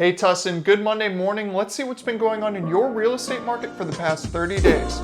Hey Tustin, good Monday morning. Let's see what's been going on in your real estate market for the past 30 days.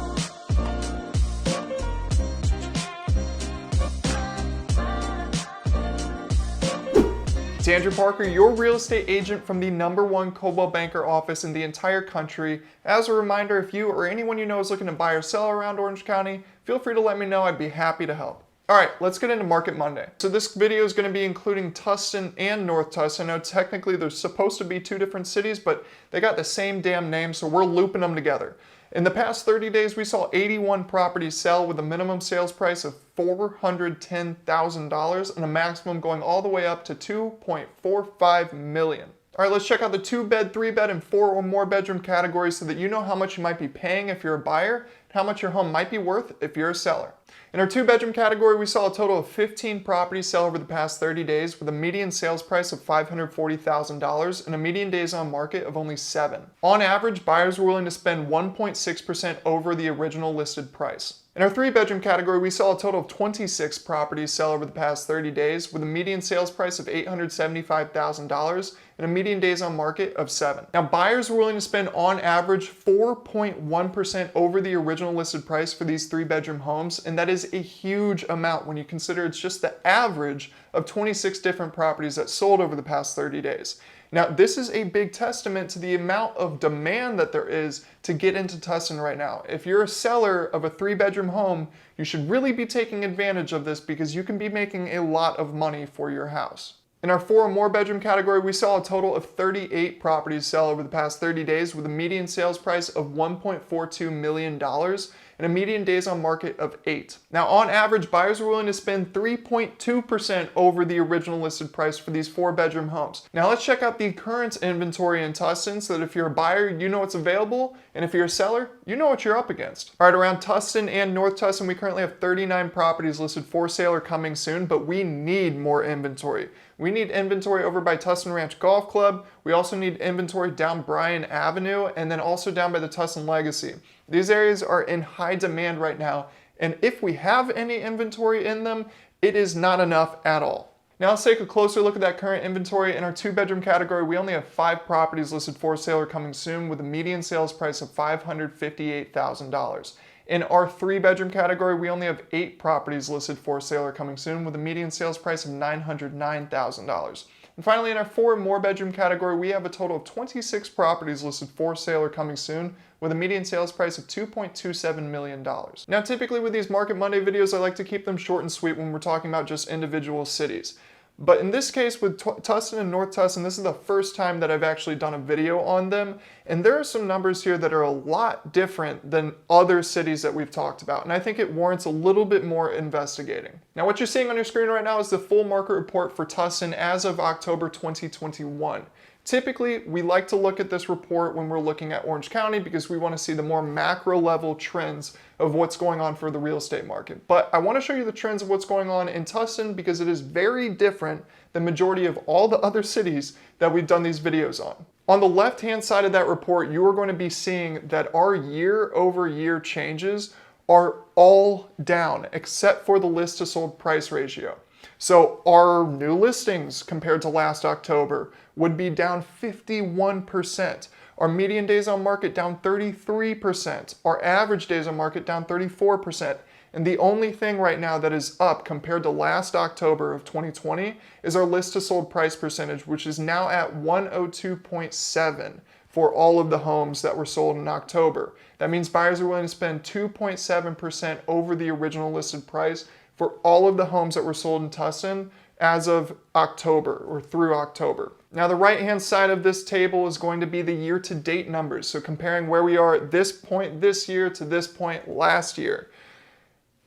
It's Andrew Parker, your real estate agent from the #1 Coldwell banker office in the entire country. As a reminder, if you or anyone you know is looking to buy or sell around Orange County, feel free to let me know. I'd be happy to help. All right, let's get into Market Monday. So this video is going to be including Tustin and North Tustin. I know technically they're supposed to be two different cities, but they got the same damn name, so we're looping them together. In the past 30 days, we saw 81 properties sell with a minimum sales price of $410,000 and a maximum going all the way up to $2.45 million. All right, let's check out the 2-bed, 3-bed, and 4 or more bedroom categories so that you know how much you might be paying if you're a buyer and how much your home might be worth if you're a seller. In our 2-bedroom category, we saw a total of 15 properties sell over the past 30 days with a median sales price of $540,000 and a median days on market of only 7. On average, buyers were willing to spend 1.6% over the original listed price. In our 3-bedroom category, we saw a total of 26 properties sell over the past 30 days with a median sales price of $875,000 and a median days on market of 7. Now, buyers were willing to spend on average 4.1% over the original listed price for these 3-bedroom homes, and that is a huge amount when you consider it's just the average of 26 different properties that sold over the past 30 days. Now, this is a big testament to the amount of demand that there is to get into Tustin right now. If you're a seller of a 3-bedroom home, you should really be taking advantage of this because you can be making a lot of money for your house. In our 4 or more bedroom category, we saw a total of 38 properties sell over the past 30 days with a median sales price of $1.42 million and a median days on market of 8. Now, on average, buyers were willing to spend 3.2% over the original listed price for these 4-bedroom homes. Now, let's check out the current inventory in Tustin so that if you're a buyer, you know what's available, and if you're a seller, you know what you're up against. All right, around Tustin and North Tustin, we currently have 39 properties listed for sale or coming soon, but we need more inventory. We need inventory over by Tustin Ranch Golf Club. We also need inventory down Bryan Avenue and then also down by the Tustin Legacy. These areas are in high demand right now, and if we have any inventory in them, it is not enough at all. Now let's take a closer look at that current inventory. In our 2-bedroom category, we only have 5 properties listed for sale or coming soon with a median sales price of $558,000. In our 3-bedroom category, we only have 8 properties listed for sale or coming soon with a median sales price of $909,000. And finally, in our 4 or more bedroom category, we have a total of 26 properties listed for sale or coming soon with a median sales price of $2.27 million. Now, typically with these Market Monday videos, I like to keep them short and sweet when we're talking about just individual cities. But in this case with Tustin and North Tustin, this is the first time that I've actually done a video on them. And there are some numbers here that are a lot different than other cities that we've talked about. And I think it warrants a little bit more investigating. Now, what you're seeing on your screen right now is the full market report for Tustin as of October 2021. Typically, we like to look at this report when we're looking at Orange County because we want to see the more macro level trends of what's going on for the real estate market. But I want to show you the trends of what's going on in Tustin because it is very different than the majority of all the other cities that we've done these videos on. On the left-hand side of that report, you are going to be seeing that our year-over-year changes are all down except for the list to sold price ratio. So our new listings compared to last October would be down 51%. Our median days on market down 33%. Our average days on market down 34%. And the only thing right now that is up compared to last October of 2020 is our list to sold price percentage, which is now at 102.7 for all of the homes that were sold in October. That means buyers are willing to spend 2.7% over the original listed price for all of the homes that were sold in Tustin as of October or through October. Now, the right-hand side of this table is going to be the year-to-date numbers. So comparing where we are at this point this year to this point last year.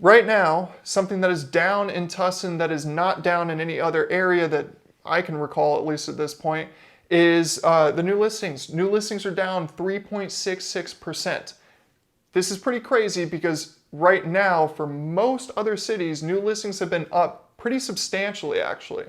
Right now, something that is down in Tustin that is not down in any other area that I can recall, at least at this point, is the new listings. New listings are down 3.66%. This is pretty crazy because right now, for most other cities, new listings have been up pretty substantially, actually.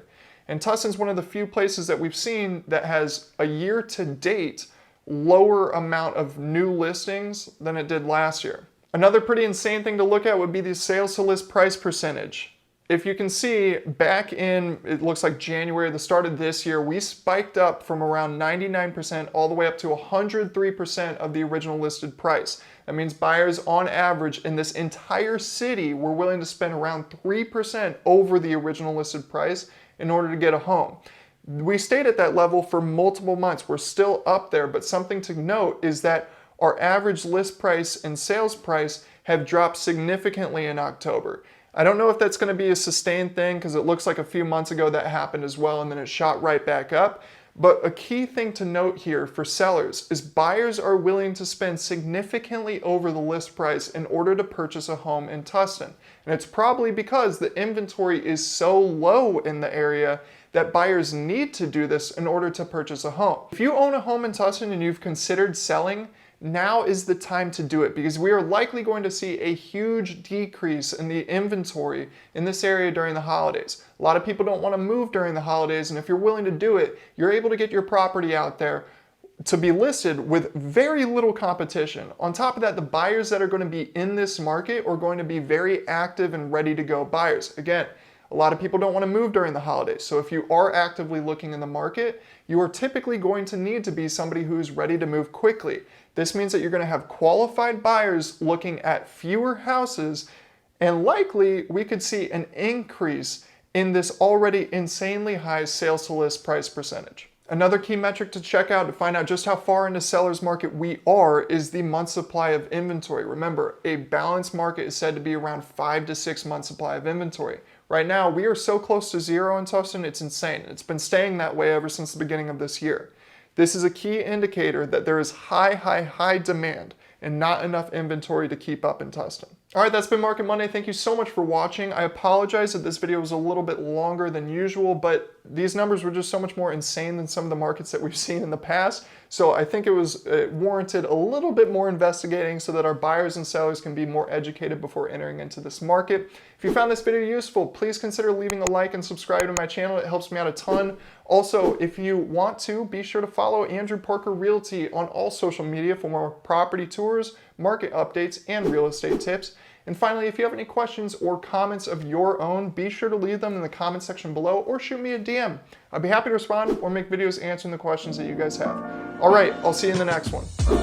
And Tustin's one of the few places that we've seen that has a year-to-date lower amount of new listings than it did last year. Another pretty insane thing to look at would be the sales to list price percentage. if you can see, back in, it looks like January, the start of this year, we spiked up from around 99% all the way up to 103% of the original listed price. That means buyers on average in this entire city were willing to spend around 3% over the original listed price in order to get a home. We stayed at that level for multiple months. We're still up there, but something to note is that our average list price and sales price have dropped significantly in October. I don't know if that's going to be a sustained thing because it looks like a few months ago that happened as well and then it shot right back up. But a key thing to note here for sellers is buyers are willing to spend significantly over the list price in order to purchase a home in Tustin. And it's probably because the inventory is so low in the area that buyers need to do this in order to purchase a home. If you own a home in Tustin and you've considered selling, now is the time to do it because we are likely going to see a huge decrease in the inventory in this area during the holidays. A lot of people don't want to move during the holidays, and if you're willing to do it, you're able to get your property out there to be listed with very little competition. On top of that, the buyers that are going to be in this market are going to be very active and ready to go buyers. Again, a lot of people don't want to move during the holidays, so if you are actively looking in the market, you are typically going to need to be somebody who's ready to move quickly. This means that you're going to have qualified buyers looking at fewer houses, and likely we could see an increase in this already insanely high sales to list price percentage. Another key metric to check out to find out just how far into seller's market we are is the month supply of inventory. Remember, a balanced market is said to be around 5 to 6 months supply of inventory. Right now, we are so close to zero in Tustin, it's insane. It's been staying that way ever since the beginning of this year. This is a key indicator that there is high demand and not enough inventory to keep up in Tustin. All right, that's been Market Monday. Thank you so much for watching. I apologize that this video was a little bit longer than usual, but these numbers were just so much more insane than some of the markets that we've seen in the past. So I think it was warranted a little bit more investigating so that our buyers and sellers can be more educated before entering into this market. If you found this video useful, please consider leaving a like and subscribe to my channel. It helps me out a ton. Also, if you want to, be sure to follow Andrew Parker Realty on all social media for more property tours, market updates, and real estate tips. And finally, if you have any questions or comments of your own, be sure to leave them in the comment section below or shoot me a DM. I'd be happy to respond or make videos answering the questions that you guys have. All right, I'll see you in the next one.